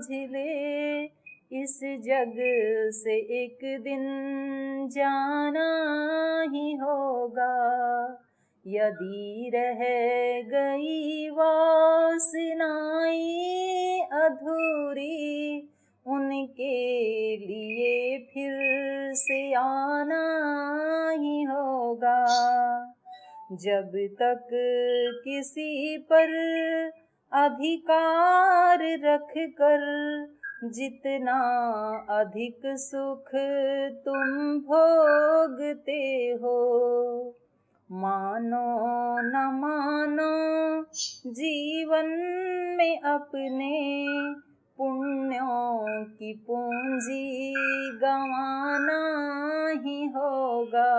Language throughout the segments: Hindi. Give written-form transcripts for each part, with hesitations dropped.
समझ ले, इस जग से एक दिन जाना ही होगा। यदि रह गई वासनाएं अधूरी, उनके लिए फिर से आना ही होगा। जब तक किसी पर अधिकार रख कर, जितना अधिक सुख तुम भोगते हो, मानो न मानो जीवन में अपने पुण्यों की पूंजी गंवाना ही होगा।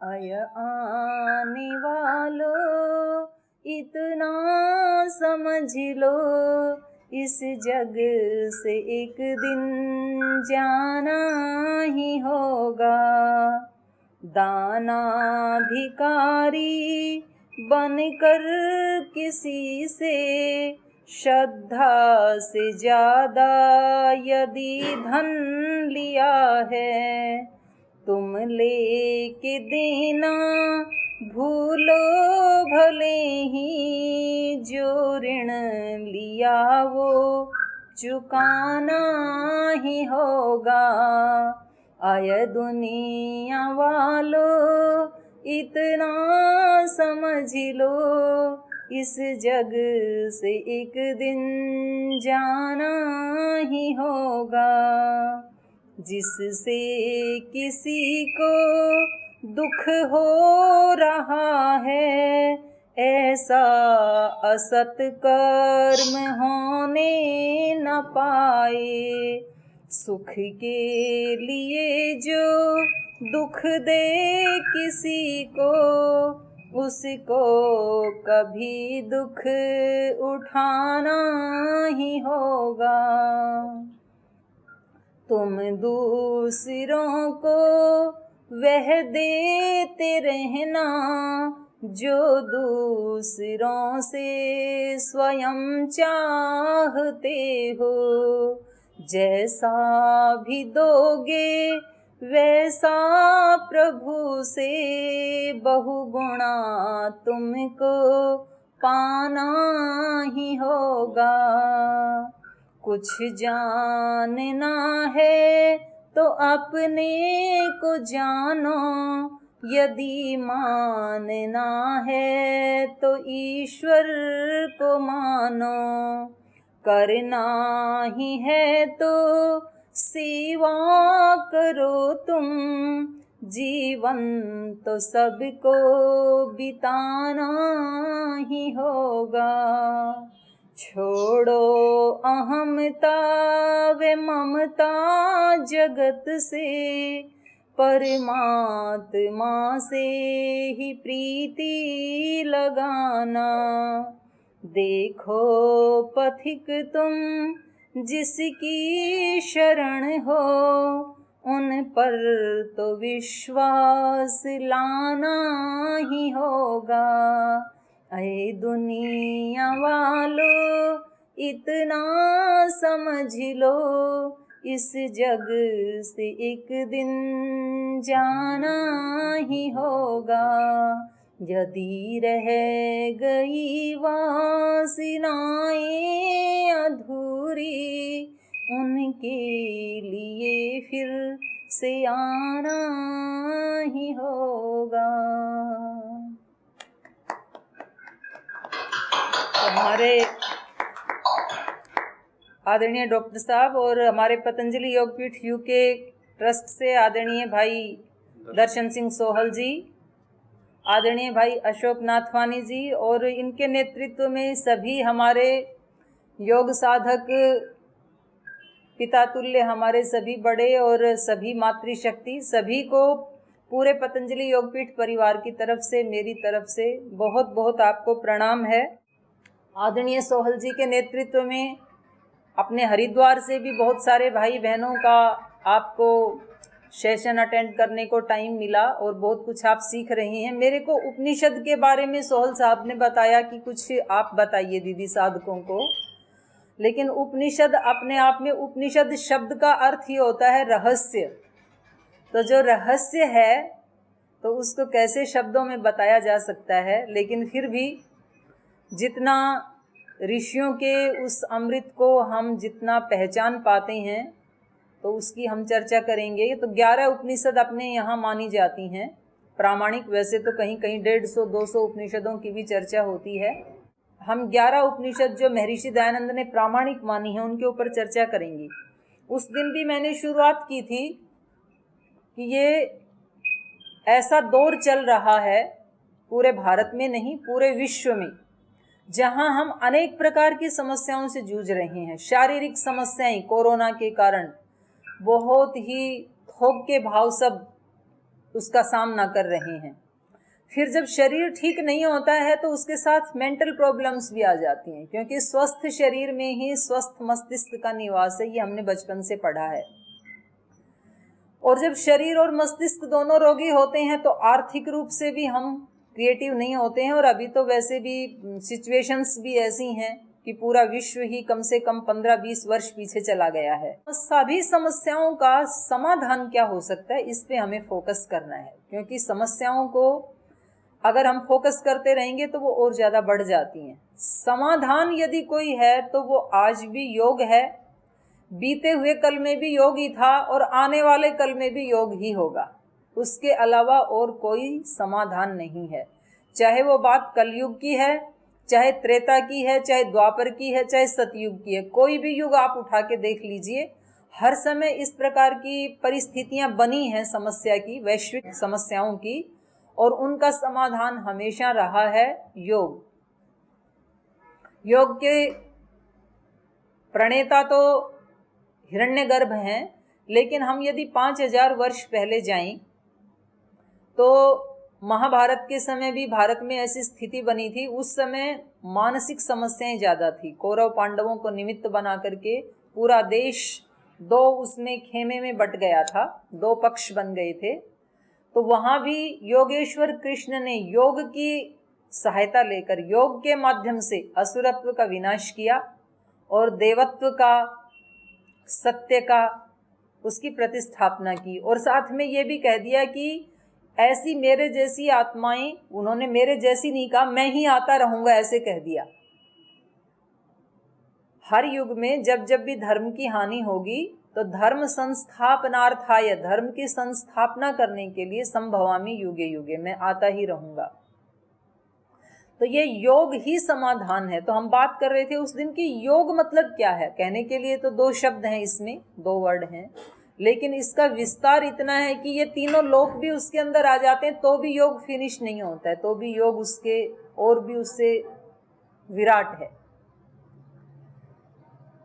आय आने वालों, इतना समझ लो, इस जग से एक दिन जाना ही होगा। दानाधिकारी बनकर किसी से श्रद्धा से ज्यादा यदि धन लिया है, तुम लेके देना भूलो भले ही, जो ऋण लिया वो चुकाना ही होगा। आय दुनिया वालों, इतना समझ लो, इस जग से एक दिन जाना ही होगा। जिससे किसी को दुख हो रहा है, ऐसा असत कर्म होने न पाए। सुख के लिए जो दुख दे किसी को, उसको कभी दुख उठाना ही होगा। तुम दूसरों को वह देते रहना, जो दूसरों से स्वयं चाहते हो। जैसा भी दोगे वैसा प्रभु से बहुगुणा तुमको पाना ही होगा। कुछ जानना है तो अपने को जानो, यदि मानना है तो ईश्वर को मानो। करना ही है तो सेवा करो तुम, जीवन तो सबको बिताना ही होगा। छोड़ो अहमता व ममता जगत से, परमात्मा से ही प्रीति लगाना। देखो पथिक तुम जिसकी शरण हो, उन पर तो विश्वास लाना ही होगा। ऐ दुनिया वालों, इतना समझ लो, इस जग से एक दिन जाना ही होगा। यदि रह गई वासनाएं अधूरी, उनके लिए फिर से आना ही होगा। हमारे आदरणीय डॉक्टर साहब और हमारे पतंजलि योगपीठ यूके ट्रस्ट से आदरणीय भाई दर्शन सिंह सोहल जी, आदरणीय भाई अशोक नाथवानी जी और इनके नेतृत्व में सभी हमारे योग साधक पिता तुल्य हमारे सभी बड़े और सभी मातृशक्ति, सभी को पूरे पतंजलि योगपीठ परिवार की तरफ से, मेरी तरफ से बहुत बहुत आपको प्रणाम है। आदरणीय सोहल जी के नेतृत्व में अपने हरिद्वार से भी बहुत सारे भाई बहनों का आपको सेशन अटेंड करने को टाइम मिला और बहुत कुछ आप सीख रही हैं। मेरे को उपनिषद के बारे में सोहल साहब ने बताया कि कुछ आप बताइए दीदी साधकों को। लेकिन उपनिषद अपने आप में, उपनिषद शब्द का अर्थ ही होता है रहस्य। तो जो रहस्य है तो उसको कैसे शब्दों में बताया जा सकता है, लेकिन फिर भी जितना ऋषियों के उस अमृत को हम जितना पहचान पाते हैं तो उसकी हम चर्चा करेंगे। तो 11 उपनिषद अपने यहाँ मानी जाती हैं प्रामाणिक। वैसे तो कहीं कहीं 150-200 उपनिषदों की भी चर्चा होती है। हम 11 उपनिषद जो महर्षि दयानंद ने प्रामाणिक मानी है उनके ऊपर चर्चा करेंगे। उस दिन भी मैंने शुरुआत की थी कि ये ऐसा दौर चल रहा है पूरे भारत में नहीं, पूरे विश्व में, जहां हम अनेक प्रकार की समस्याओं से जूझ रहे हैं। शारीरिक समस्याएं कोरोना के कारण बहुत ही थोक के भाव सब उसका सामना कर रहे हैं। फिर जब शरीर ठीक नहीं होता है तो उसके साथ मेंटल प्रॉब्लम्स भी आ जाती हैं, क्योंकि स्वस्थ शरीर में ही स्वस्थ मस्तिष्क का निवास है, ये हमने बचपन से पढ़ा है। और जब शरीर और मस्तिष्क दोनों रोगी होते हैं तो आर्थिक रूप से भी हम क्रिएटिव नहीं होते हैं। और अभी तो वैसे भी सिचुएशंस भी ऐसी हैं कि पूरा विश्व ही कम से कम 15-20 वर्ष पीछे चला गया है। सभी समस्याओं का समाधान क्या हो सकता है, इस पे हमें फोकस करना है, क्योंकि समस्याओं को अगर हम फोकस करते रहेंगे तो वो और ज़्यादा बढ़ जाती हैं। समाधान यदि कोई है तो वो आज भी योग है, बीते हुए कल में भी योग ही था और आने वाले कल में भी योग ही होगा। उसके अलावा और कोई समाधान नहीं है। चाहे वो बात कलयुग की है, चाहे त्रेता की है, चाहे द्वापर की है, चाहे सतयुग की है, कोई भी युग आप उठा के देख लीजिए, हर समय इस प्रकार की परिस्थितियां बनी हैं समस्या की, वैश्विक समस्याओं की, और उनका समाधान हमेशा रहा है योग। योग के प्रणेता तो हिरण्यगर्भ हैं, लेकिन हम यदि 5000 वर्ष पहले जाएं तो महाभारत के समय भी भारत में ऐसी स्थिति बनी थी। उस समय मानसिक समस्याएं ज़्यादा थी। कौरव पांडवों को निमित्त बना करके पूरा देश दो उसमें खेमे में बट गया था, 2 पक्ष बन गए थे। तो वहाँ भी योगेश्वर कृष्ण ने योग की सहायता लेकर, योग के माध्यम से असुरत्व का विनाश किया और देवत्व का, सत्य का, उसकी प्रतिस्थापना की। और साथ में ये भी कह दिया कि ऐसी मेरे जैसी आत्माएं, उन्होंने मेरे जैसी नहीं कहा, मैं ही आता रहूंगा, ऐसे कह दिया। हर युग में जब जब भी धर्म की हानि होगी तो धर्म संस्थापनार्थाय, धर्म की संस्थापना करने के लिए संभवामि युगे युगे, मैं आता ही रहूंगा। तो ये योग ही समाधान है। तो हम बात कर रहे थे उस दिन की योग मतलब क्या है। कहने के लिए तो 2 शब्द हैं, इसमें 2 वर्ड हैं, लेकिन इसका विस्तार इतना है कि ये तीनों लोक भी उसके अंदर आ जाते हैं तो भी योग फिनिश नहीं होता है, तो भी योग उसके और भी उससे विराट है।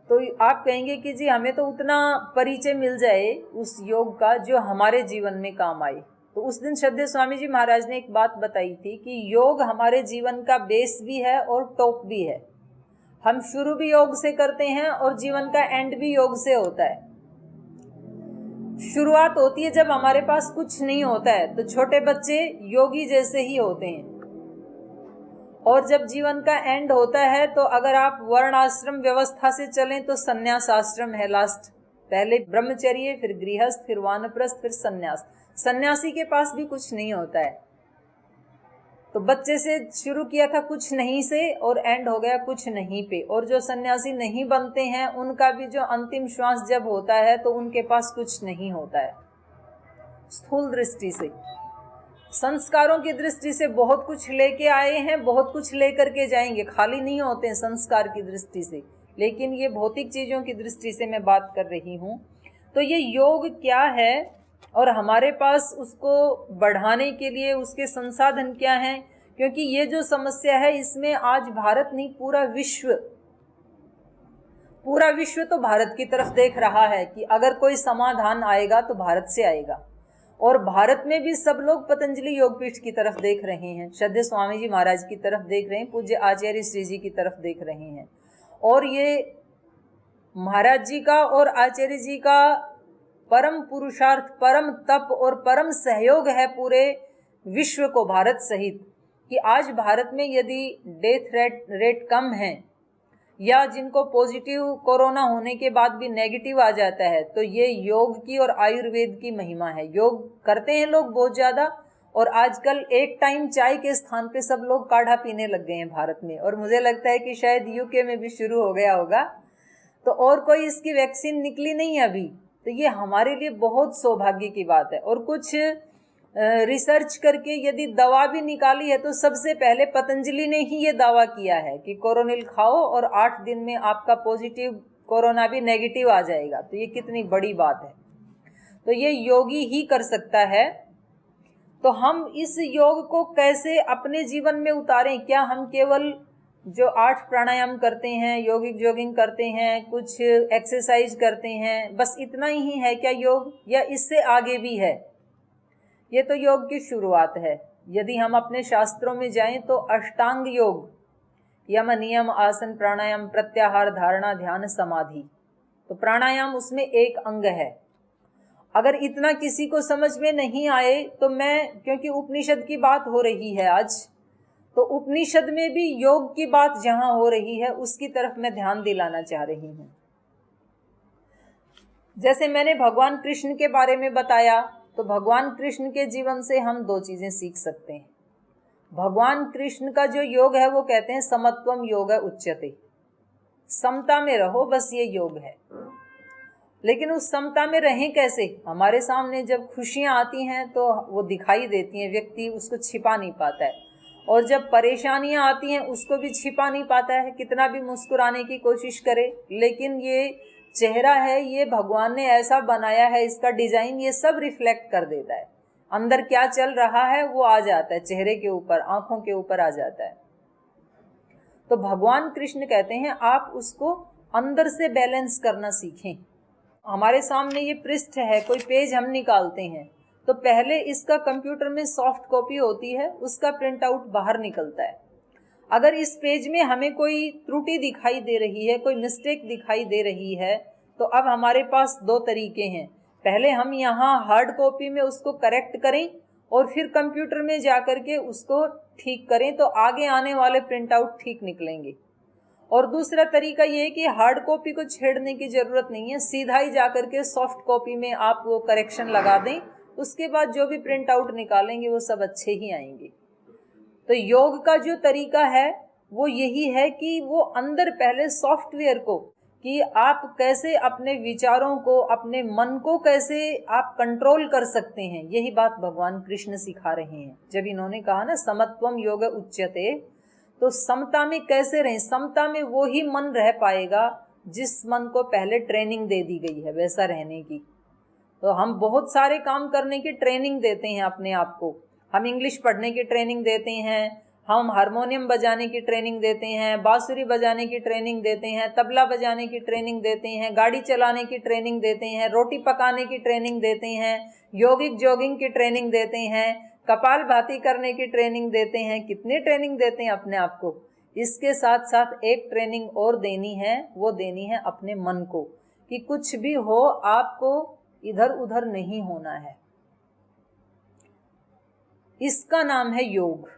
तो आप कहेंगे कि जी हमें तो उतना परिचय मिल जाए उस योग का जो हमारे जीवन में काम आए। तो उस दिन श्रद्धेय स्वामी जी महाराज ने एक बात बताई थी कि योग हमारे जीवन का बेस भी है और टॉप भी है। हम शुरू भी योग से करते हैं और जीवन का एंड भी योग से होता है। शुरुआत होती है जब हमारे पास कुछ नहीं होता है, तो छोटे बच्चे योगी जैसे ही होते हैं। और जब जीवन का एंड होता है तो अगर आप वर्ण आश्रम व्यवस्था से चलें तो संन्यास आश्रम है लास्ट। पहले ब्रह्मचर्य, फिर गृहस्थ, फिर वानप्रस्थ, फिर संन्यास। सन्यासी के पास भी कुछ नहीं होता है। तो बच्चे से शुरू किया था कुछ नहीं से और एंड हो गया कुछ नहीं पे। और जो सन्यासी नहीं बनते हैं उनका भी जो अंतिम श्वास जब होता है तो उनके पास कुछ नहीं होता है। स्थूल दृष्टि से, संस्कारों की दृष्टि से बहुत कुछ लेके आए हैं, बहुत कुछ लेकर के जाएंगे, खाली नहीं होते हैं संस्कार की दृष्टि से। लेकिन ये भौतिक चीज़ों की दृष्टि से मैं बात कर रही हूँ। तो ये योग क्या है और हमारे पास उसको बढ़ाने के लिए उसके संसाधन क्या हैं, क्योंकि ये जो समस्या है इसमें आज भारत नहीं पूरा विश्व तो भारत की तरफ देख रहा है कि अगर कोई समाधान आएगा तो भारत से आएगा। और भारत में भी सब लोग पतंजलि योगपीठ की तरफ देख रहे हैं, श्रद्धेय स्वामी जी महाराज की तरफ देख रहे हैं, पूज्य आचार्य श्री जी की तरफ देख रहे हैं। और ये महाराज जी का और आचार्य जी का परम पुरुषार्थ, परम तप और परम सहयोग है पूरे विश्व को, भारत सहित, कि आज भारत में यदि डेथ रेट कम है, या जिनको पॉजिटिव कोरोना होने के बाद भी नेगेटिव आ जाता है, तो ये योग की और आयुर्वेद की महिमा है। योग करते हैं लोग बहुत ज़्यादा, और आजकल एक टाइम चाय के स्थान पे सब लोग काढ़ा पीने लग गए हैं भारत में, और मुझे लगता है कि शायद यूके में भी शुरू हो गया होगा। तो और कोई इसकी वैक्सीन निकली नहीं है अभी, तो ये हमारे लिए बहुत सौभाग्य की बात है। और कुछ रिसर्च करके यदि दवा भी निकाली है तो सबसे पहले पतंजलि ने ही ये दावा किया है कि कोरोनिल खाओ और 8 दिन में आपका पॉजिटिव कोरोना भी नेगेटिव आ जाएगा। तो ये कितनी बड़ी बात है, तो ये योगी ही कर सकता है। तो हम इस योग को कैसे अपने जीवन में उतारें? क्या हम केवल जो 8 प्राणायाम करते हैं, योगिक जॉगिंग करते हैं, कुछ एक्सरसाइज करते हैं, बस इतना ही है क्या योग, या इससे आगे भी है? ये तो योग की शुरुआत है। यदि हम अपने शास्त्रों में जाएं तो अष्टांग योग, यम नियम आसन प्राणायाम प्रत्याहार धारणा ध्यान समाधि, तो प्राणायाम उसमें एक अंग है। अगर इतना किसी को समझ में नहीं आए तो मैं, क्योंकि उपनिषद की बात हो रही है आज, तो उपनिषद में भी योग की बात जहां हो रही है उसकी तरफ मैं ध्यान दिलाना चाह रही हूं। जैसे मैंने भगवान कृष्ण के बारे में बताया, तो भगवान कृष्ण के जीवन से हम 2 चीजें सीख सकते हैं। भगवान कृष्ण का जो योग है वो कहते हैं समत्वम योग उच्यते, समता में रहो, बस ये योग है। लेकिन उस समता में रहें कैसे? हमारे सामने जब खुशियां आती हैं तो वो दिखाई देती हैं, व्यक्ति उसको छिपा नहीं पाता है, और जब परेशानियां आती हैं उसको भी छिपा नहीं पाता है, कितना भी मुस्कुराने की कोशिश करे। लेकिन ये चेहरा है, ये भगवान ने ऐसा बनाया है, इसका डिजाइन ये सब रिफ्लेक्ट कर देता है, अंदर क्या चल रहा है वो आ जाता है, चेहरे के ऊपर, आंखों के ऊपर आ जाता है। तो भगवान कृष्ण कहते हैं आप उसको अंदर से बैलेंस करना सीखें। हमारे सामने ये पृष्ठ है, कोई पेज हम निकालते हैं तो पहले इसका कंप्यूटर में सॉफ्ट कॉपी होती है, उसका प्रिंट आउट बाहर निकलता है। अगर इस पेज में हमें कोई त्रुटि दिखाई दे रही है, कोई मिस्टेक दिखाई दे रही है, तो अब हमारे पास 2 तरीके हैं। पहले हम यहाँ हार्ड कॉपी में उसको करेक्ट करें और फिर कंप्यूटर में जा कर के उसको ठीक करें, तो आगे आने वाले प्रिंट आउट ठीक निकलेंगे। और दूसरा तरीका ये है कि हार्ड कॉपी को छेड़ने की ज़रूरत नहीं है, सीधा ही जा कर के सॉफ्ट कॉपी में आप वो करेक्शन लगा दें, उसके बाद जो भी प्रिंट आउट निकालेंगे वो सब अच्छे ही आएंगे। तो योग का जो तरीका है वो यही है कि वो अंदर पहले सॉफ्टवेयर को, कि आप कैसे अपने विचारों को, अपने मन को कैसे आप कंट्रोल कर सकते हैं, यही बात भगवान कृष्ण सिखा रहे हैं। जब इन्होंने कहा ना समत्वम योग उच्यते, तो समता में कैसे रहें? समता में वो ही मन रह पाएगा जिस मन को पहले ट्रेनिंग दे दी गई है वैसा रहने की। तो हम बहुत सारे काम करने की ट्रेनिंग देते हैं अपने आप को, हम इंग्लिश पढ़ने की ट्रेनिंग देते हैं, हम हारमोनियम बजाने की ट्रेनिंग देते हैं, बांसुरी बजाने की ट्रेनिंग देते हैं, तबला बजाने की ट्रेनिंग देते हैं, गाड़ी चलाने की ट्रेनिंग देते हैं, रोटी पकाने की ट्रेनिंग देते हैं, योगिक जॉगिंग की ट्रेनिंग देते हैं, कपालभाति करने की ट्रेनिंग देते हैं, कितनी ट्रेनिंग देते हैं अपने आप को। इसके साथ साथ एक ट्रेनिंग और देनी है, वो देनी है अपने मन को, कि कुछ भी हो आपको इधर उधर नहीं होना है। इसका नाम है योग।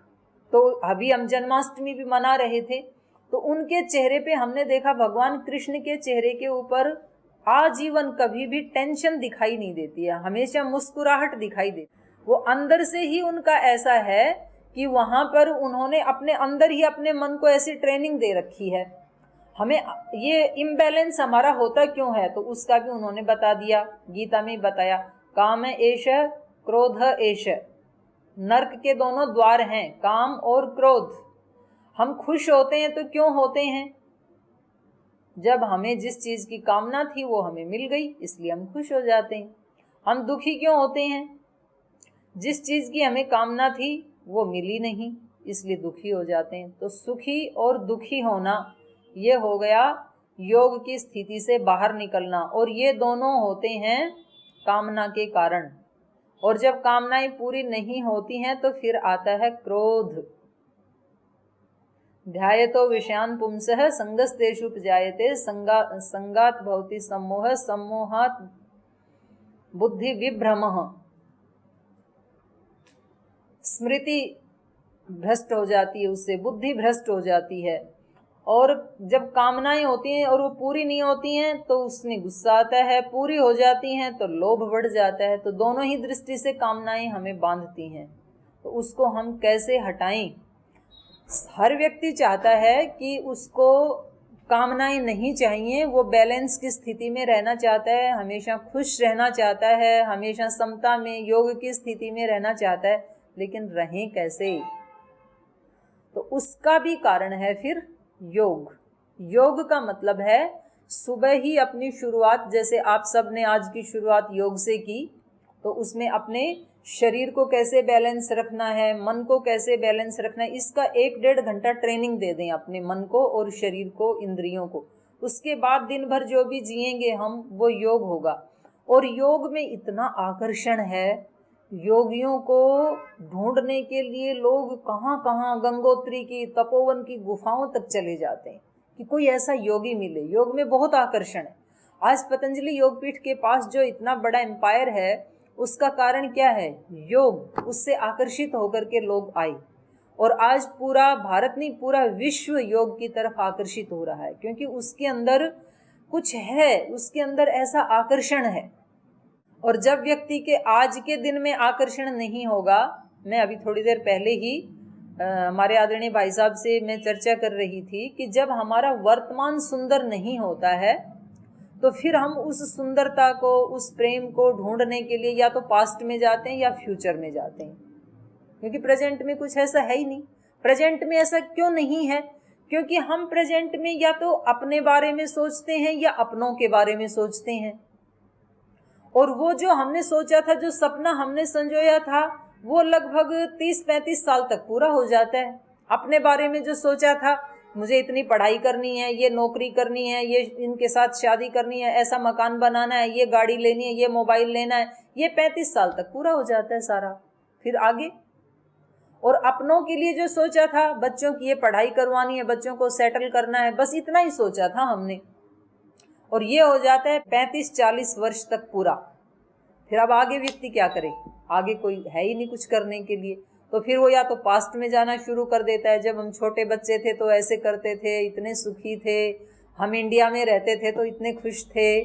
तो अभी हम जन्माष्टमी भी मना रहे थे, तो उनके चेहरे पे हमने देखा, भगवान कृष्ण के चेहरे के ऊपर आजीवन कभी भी टेंशन दिखाई नहीं देती है, हमेशा मुस्कुराहट दिखाई देती। वो अंदर से ही उनका ऐसा है कि वहां पर उन्होंने अपने अंदर ही अपने मन को ऐसी ट्रेनिंग दे रखी है। हमें ये इम्बैलेंस हमारा होता क्यों है, तो उसका भी उन्होंने बता दिया, गीता में बताया, काम एष क्रोध एष, नर्क के दोनों द्वार हैं, काम और क्रोध। हम खुश होते हैं तो क्यों होते हैं? जब हमें जिस चीज की कामना थी वो हमें मिल गई, इसलिए हम खुश हो जाते हैं। हम दुखी क्यों होते हैं? जिस चीज की हमें कामना थी वो मिली नहीं, इसलिए दुखी हो जाते हैं। तो सुखी और दुखी होना ये हो गया योग की स्थिति से बाहर निकलना, और ये दोनों होते हैं कामना के कारण। और जब कामनाएं पूरी नहीं होती हैं तो फिर आता है क्रोध। ध्यायतो विषयान पुंसः संगस्तेषुपजायते संगात भवति सम्मोह सम्मोहात् बुद्धि विभ्रमः। स्मृति भ्रष्ट हो जाती है, उससे बुद्धि भ्रष्ट हो जाती है। और जब कामनाएं होती हैं और वो पूरी नहीं होती हैं तो उसमें गुस्सा आता है, पूरी हो जाती हैं तो लोभ बढ़ जाता है। तो दोनों ही दृष्टि से कामनाएं हमें बांधती हैं, तो उसको हम कैसे हटाएं। हर व्यक्ति चाहता है कि उसको कामनाएं नहीं चाहिए, वो बैलेंस की स्थिति में रहना चाहता है, हमेशा खुश रहना चाहता है, हमेशा समता में योग की स्थिति में रहना चाहता है। लेकिन रहें कैसे, तो उसका भी कारण है फिर योग। योग का मतलब है सुबह ही अपनी शुरुआत, जैसे आप सब ने आज की शुरुआत योग से की, तो उसमें अपने शरीर को कैसे बैलेंस रखना है, मन को कैसे बैलेंस रखना है, इसका 1-1.5 घंटा ट्रेनिंग दे दें अपने मन को और शरीर को, इंद्रियों को। उसके बाद दिन भर जो भी जिएंगे हम, वो योग होगा। और योग में इतना आकर्षण है, योगियों को ढूंढने के लिए लोग कहाँ कहाँ गंगोत्री की, तपोवन की गुफाओं तक चले जाते हैं कि कोई ऐसा योगी मिले। योग में बहुत आकर्षण है। आज पतंजलि योगपीठ के पास जो इतना बड़ा एम्पायर है, उसका कारण क्या है? योग। उससे आकर्षित होकर के लोग आए, और आज पूरा भारत नहीं, पूरा विश्व योग की तरफ आकर्षित हो रहा है, क्योंकि उसके अंदर कुछ है, उसके अंदर ऐसा आकर्षण है। और जब व्यक्ति के आज के दिन में आकर्षण नहीं होगा, मैं अभी थोड़ी देर पहले ही हमारे आदरणीय भाई साहब से मैं चर्चा कर रही थी कि जब हमारा वर्तमान सुंदर नहीं होता है तो फिर हम उस सुंदरता को, उस प्रेम को ढूंढने के लिए या तो पास्ट में जाते हैं या फ्यूचर में जाते हैं, क्योंकि प्रेजेंट में कुछ ऐसा है ही नहीं। प्रेजेंट में ऐसा क्यों नहीं है? क्योंकि हम प्रेजेंट में या तो अपने बारे में सोचते हैं या अपनों के बारे में सोचते हैं, और वो जो हमने सोचा था, जो सपना हमने संजोया था, वो लगभग 30-35 साल तक पूरा हो जाता है। अपने बारे में जो सोचा था, मुझे इतनी पढ़ाई करनी है, ये नौकरी करनी है, ये इनके साथ शादी करनी है, ऐसा मकान बनाना है, ये गाड़ी लेनी है, ये मोबाइल लेना है, ये 35 साल तक पूरा हो जाता है सारा। फिर आगे, और अपनों के लिए जो सोचा था, बच्चों की ये पढ़ाई करवानी है, बच्चों को सेटल करना है, बस इतना ही सोचा था हमने, और ये हो जाता है 35-40 वर्ष तक पूरा। फिर अब आगे व्यक्ति क्या करे? आगे कोई है ही नहीं कुछ करने के लिए, तो फिर वो या तो पास्ट में जाना शुरू कर देता है। जब हम छोटे बच्चे थे तो ऐसे करते थे, इतने सुखी थे, हम इंडिया में रहते थे तो इतने खुश थे,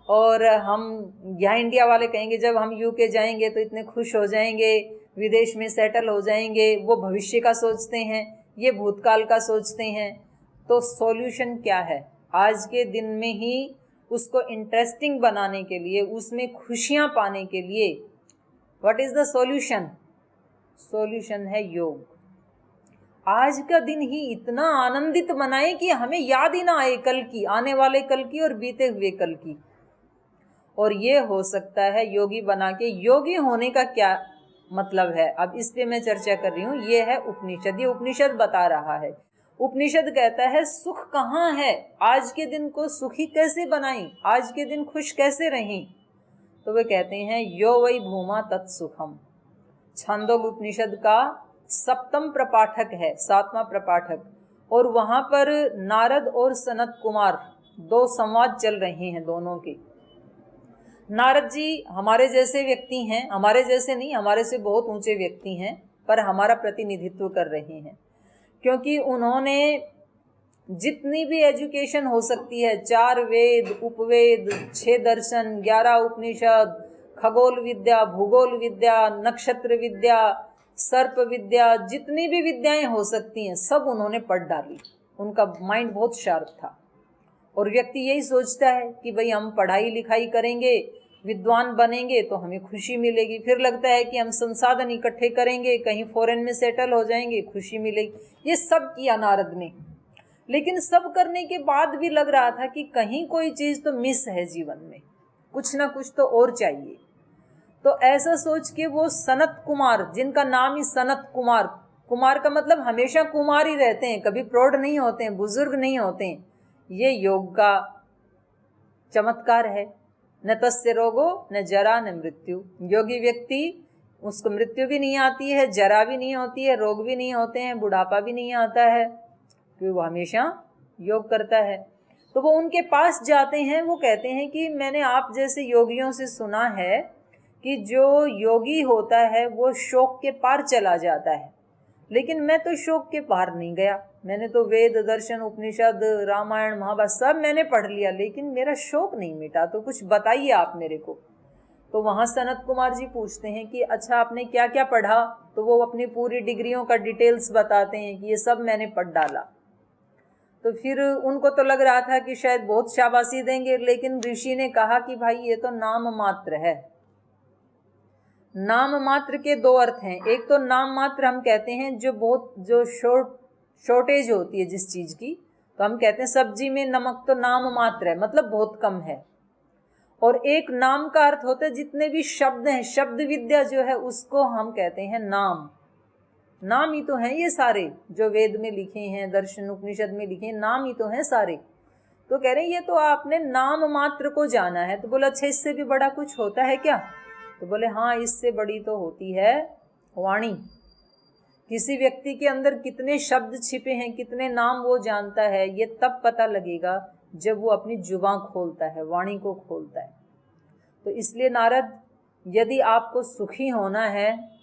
और हम यहाँ इंडिया वाले कहेंगे जब हम यूके जाएंगे तो इतने खुश हो जाएंगे, विदेश में सेटल हो जाएंगे। वो भविष्य का सोचते हैं, ये भूतकाल का सोचते हैं। तो सॉल्यूशन क्या है? आज के दिन में ही उसको इंटरेस्टिंग बनाने के लिए, उसमें खुशियाँ पाने के लिए, what is the solution? Solution है योग। आज का दिन ही इतना आनंदित बनाए कि हमें याद ही ना आए कल की, आने वाले कल की और बीते हुए कल की। और ये हो सकता है योगी बना के। योगी होने का क्या मतलब है, अब इस पे मैं चर्चा कर रही हूँ। ये है उपनिषद, ये उपनिषद बता रहा है। उपनिषद कहता है सुख कहाँ है, आज के दिन को सुखी कैसे बनाएं, आज के दिन खुश कैसे रहें। तो वे कहते हैं यो वै भूमा तत्सुखम। छांदोग्य उपनिषद का 7वां प्रपाठक है, 7वां प्रपाठक, और वहाँ पर नारद और सनत कुमार 2 संवाद चल रहे हैं दोनों के। नारद जी हमारे जैसे व्यक्ति हैं, हमारे जैसे नहीं, हमारे से बहुत ऊंचे व्यक्ति हैं, पर हमारा प्रतिनिधित्व कर रहे हैं, क्योंकि उन्होंने जितनी भी एजुकेशन हो सकती है, 4 वेद, उपवेद, 6 दर्शन, 11 उपनिषद, खगोल विद्या, भूगोल विद्या, नक्षत्र विद्या, सर्प विद्या, जितनी भी विद्याएं हो सकती हैं सब उन्होंने पढ़ डाली। उनका माइंड बहुत शार्प था। और व्यक्ति यही सोचता है कि भाई हम पढ़ाई लिखाई करेंगे, विद्वान बनेंगे तो हमें खुशी मिलेगी। फिर लगता है कि हम संसाधन इकट्ठे करेंगे, कहीं फॉरेन में सेटल हो जाएंगे, खुशी मिलेगी। ये सब किया नारद ने, लेकिन सब करने के बाद भी लग रहा था कि कहीं कोई चीज़ तो मिस है जीवन में, कुछ ना कुछ तो और चाहिए। तो ऐसा सोच के वो सनत कुमार, जिनका नाम ही सनत कुमार, कुमार का मतलब हमेशा कुमार ही रहते हैं, कभी प्रौढ़ नहीं होते हैं, बुजुर्ग नहीं होते हैं। ये योग का चमत्कार है। न तस्य रोगो न जरा न मृत्यु। योगी व्यक्ति, उसको मृत्यु भी नहीं आती है, जरा भी नहीं होती है, रोग भी नहीं होते हैं, बुढ़ापा भी नहीं आता है, क्योंकि वो हमेशा योग करता है। तो वो उनके पास जाते हैं, वो कहते हैं कि मैंने आप जैसे योगियों से सुना है कि जो योगी होता है वो शोक के पार चला जाता है। लेकिन मैं तो शौक के पार नहीं गया। मैंने तो वेद, दर्शन, उपनिषद, रामायण, महाभारत सब मैंने पढ़ लिया, लेकिन मेरा शौक नहीं मिटा। तो कुछ बताइए आप मेरे को। तो वहाँ सनत कुमार जी पूछते हैं कि अच्छा आपने क्या क्या पढ़ा। तो वो अपनी पूरी डिग्रियों का डिटेल्स बताते हैं कि ये सब मैंने पढ़ डाला। तो फिर उनको तो लग रहा था कि शायद बहुत शाबाशी देंगे, लेकिन ऋषि ने कहा कि भाई ये तो नाम मात्र है। नाम मात्र के दो अर्थ हैं। एक तो नाम मात्र हम कहते हैं जो शॉर्टेज होती है जिस चीज़ की, तो हम कहते हैं सब्जी में नमक तो नाम मात्र है, मतलब बहुत कम है। और एक नाम का अर्थ होता है जितने भी शब्द हैं, शब्द विद्या जो है उसको हम कहते हैं नाम। नाम ही तो हैं ये सारे जो वेद में लिखे हैं, दर्शन उपनिषद में लिखे हैं, नाम ही तो हैं सारे। तो कह रहे हैं ये तो आपने नाम मात्र को जाना है। तो बोला अच्छा इससे भी बड़ा कुछ होता है क्या। तो बोले हाँ, इससे बड़ी तो होती है वाणी। किसी व्यक्ति के अंदर कितने शब्द छिपे हैं, कितने नाम वो जानता है, ये तब पता लगेगा जब वो अपनी जुबान खोलता है, वाणी को खोलता है। तो इसलिए नारद, यदि आपको सुखी होना है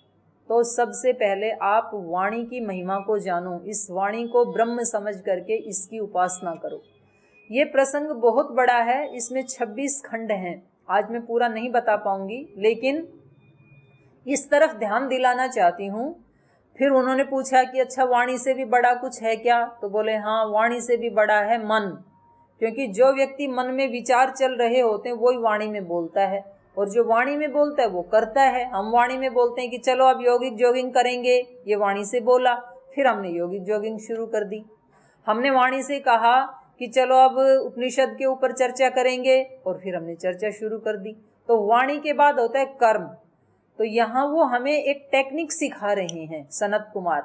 तो सबसे पहले आप वाणी की महिमा को जानो, इस वाणी को ब्रह्म समझ करके इसकी उपासना करो। ये प्रसंग बहुत बड़ा है, इसमें 26 खंड हैं। आज मैं पूरा नहीं बता पाऊंगी, लेकिन इस तरफ ध्यान दिलाना चाहती हूँ। फिर उन्होंने पूछा कि अच्छा वाणी से भी बड़ा कुछ है क्या। तो बोले हाँ, वाणी से भी बड़ा है मन, क्योंकि जो व्यक्ति मन में विचार चल रहे होते हैं वही वाणी में बोलता है, और जो वाणी में बोलता है वो करता है। हम वाणी में बोलते हैं कि चलो अब योगिक जॉगिंग करेंगे, ये वाणी से बोला, फिर हमने योगिक जॉगिंग शुरू कर दी। हमने वाणी से कहा कि चलो अब उपनिषद के ऊपर चर्चा करेंगे, और फिर हमने चर्चा शुरू कर दी। तो वाणी के बाद होता है कर्म। तो यहाँ वो हमें एक टेक्निक सिखा रहे हैं सनत कुमार।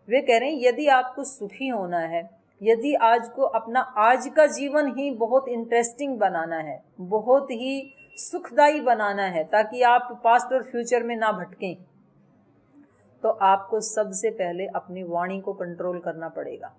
वे कह रहे हैं यदि आपको सुखी होना है, यदि आज को अपना आज का जीवन ही बहुत इंटरेस्टिंग बनाना है, बहुत ही सुखदायी बनाना है, ताकि आप पास्ट और फ्यूचर में ना भटकें, तो आपको सबसे पहले अपनी वाणी को कंट्रोल करना पड़ेगा।